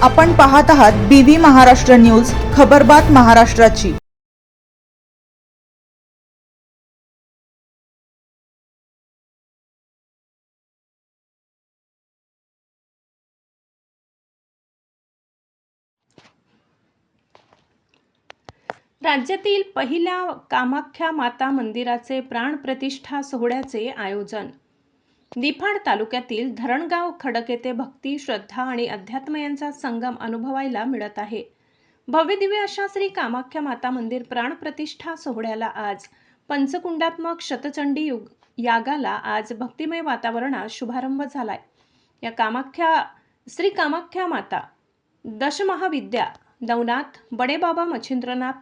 आपण पाहत आहात बीव्ही महाराष्ट्र न्यूज, खबरबात महाराष्ट्राची। राज्यातील पहिल्या कामाख्या माता मंदिराचे प्राणप्रतिष्ठा सोहळ्याचे आयोजन। निफाड तालुक्यातील धरणगाव खडक येथे भक्ती, श्रद्धा आणि अध्यात्म यांचा संगम अनुभवायला मिळत आहे। भव्यदिव्य अशा श्री कामाख्या माता मंदिर प्राणप्रतिष्ठा सोहळ्याला आज पंचकुंडात्मक शतचंडी यागाला आज भक्तिमय वातावरणात शुभारंभ झालाय। या श्री कामाख्या माता दशमहाविद्या नवनाथ, बडेबाबा मच्छिंद्रनाथ,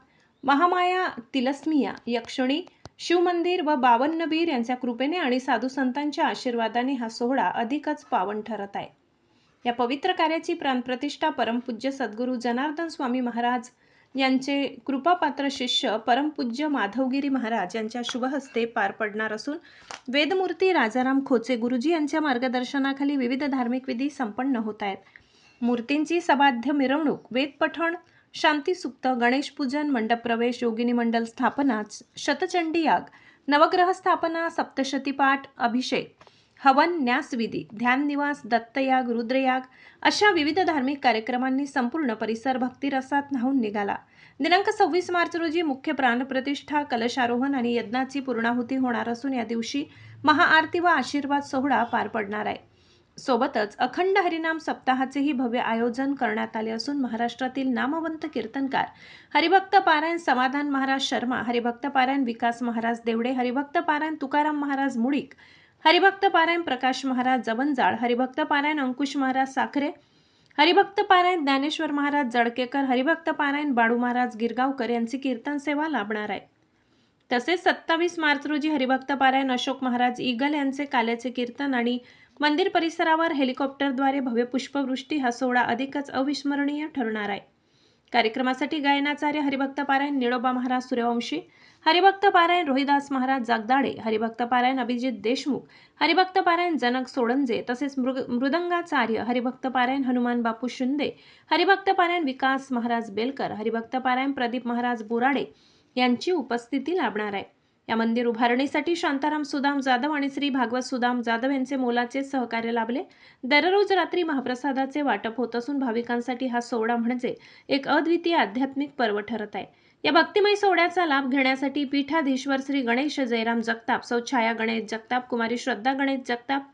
महामाया तिलस्मिया, यक्षिणी, शिवमंदिर व बावन्नबीर यांच्या कृपेने आणि साधू संतांच्या आशीर्वादाने हा सोहळा अधिकच पावन ठरत आहे। या पवित्र कार्याची प्राणप्रतिष्ठा परमपूज्य सद्गुरू जनार्दन स्वामी महाराज यांचे कृपापात्र शिष्य परमपूज्य माधवगिरी महाराज यांच्या शुभहस्ते पार पडणार असून वेदमूर्ती राजाराम खोचे गुरुजी यांच्या मार्गदर्शनाखाली विविध धार्मिक विधी संपन्न होत आहेत। मूर्तींची सबाध्य मिरवणूक, वेदपठण, शांतीसुक्त, गणेशपूजन, मंडप प्रवेश, योगिनी मंडल स्थापना, शतचंडी याग, नवग्रह स्थापना, सप्तशती पाठ, अभिषेक, हवन, न्यासविधी, ध्यान निवास, दत्तयाग, रुद्रयाग अशा विविध धार्मिक कार्यक्रमांनी संपूर्ण परिसर भक्तिरसात न्हाऊन निघाला। दिनांक 26 मार्च रोजी मुख्य प्राणप्रतिष्ठा, कलशारोहण आणि यज्ञाची पूर्णाहुती होणार असून या दिवशी महाआरती व आशीर्वाद सोहळा पार पडणार आहे। सोबतच अखंड हरिनाम सप्ताहाचेही भव्य आयोजन करण्यात आले असून महाराष्ट्रातील नामवंत कीर्तनकार हरिभक्त पारायण समाधान महाराज शर्मा, हरिभक्त पारायण विकास महाराज देवडे, हरिभक्त पारायण तुकाराम महाराज मुळीक, हरिभक्त पारायण प्रकाश महाराज जवंजाळ, हरिभक्त पारायण अंकुश महाराज साखरे, हरिभक्त पारायण ज्ञानेश्वर महाराज जडकेकर, हरिभक्त पारायण बाळू महाराज गिरगावकर यांची कीर्तन सेवा लाभणार आहे। तसेच 27 मार्च रोजी हरिभक्त पारायण अशोक महाराज ईगल यांचे काल्याचे कीर्तन आणि मंदिर परिसरावर हेलिकॉप्टरद्वारे भव्य पुष्पवृष्टी हा सोहळा अधिकच अविस्मरणीय ठरणार आहे। कार्यक्रमासाठी गायनाचार्य हरिभक्त पारायण निळोबा महाराज सूर्यवंशी, हरिभक्त पारायण रोहिदास महाराज जागदाडे, हरिभक्त पारायण अभिजित देशमुख, हरिभक्त पारायण जनक सोडंजे, तसेच मृदंगाचार्य हरिभक्त पारायण हनुमान बापू शिंदे, हरिभक्त पारायण विकास महाराज बेलकर, हरिभक्त पारायण प्रदीप महाराज बोराडे यांची उपस्थिती लाभणार आहे। या मंदिर उभारणीसाठी शांताराम सुदाम जाधव आणि श्री भागवत सुदाम जाधव यांचे मोलाचे सहकार्य लाभले। दररोज रात्री महाप्रसादाचे वाटप होत असून भाविकांसाठी हा सोहळा म्हणजे एक अद्वितीय आध्यात्मिक पर्व ठरत आहे। या भक्तिमय सोहळ्याचा लाभ घेण्यासाठी पीठाधीश्वर श्री गणेश जयराम जगताप, सौ छाया गणेश जगताप, कुमारी श्रद्धा गणेश जगताप,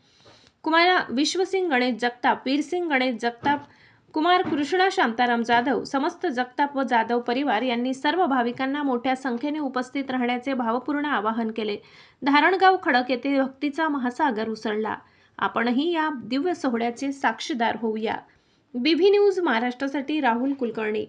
कुमारा विश्वसिंग गणेश जगताप, वीरसिंग गणेश जगताप, कुमार कृष्णा शांताराम जाधव, समस्त जगताप व जाधव परिवार यांनी सर्व भाविकांना मोठ्या संख्येने उपस्थित राहण्याचे भावपूर्ण आवाहन केले। धरणगाव खडक येथे भक्तीचा महासागर उसळला। आपणही या दिव्य सोहळ्याचे साक्षीदार होऊया। बीव्ही न्यूज महाराष्ट्रासाठी राहुल कुलकर्णी।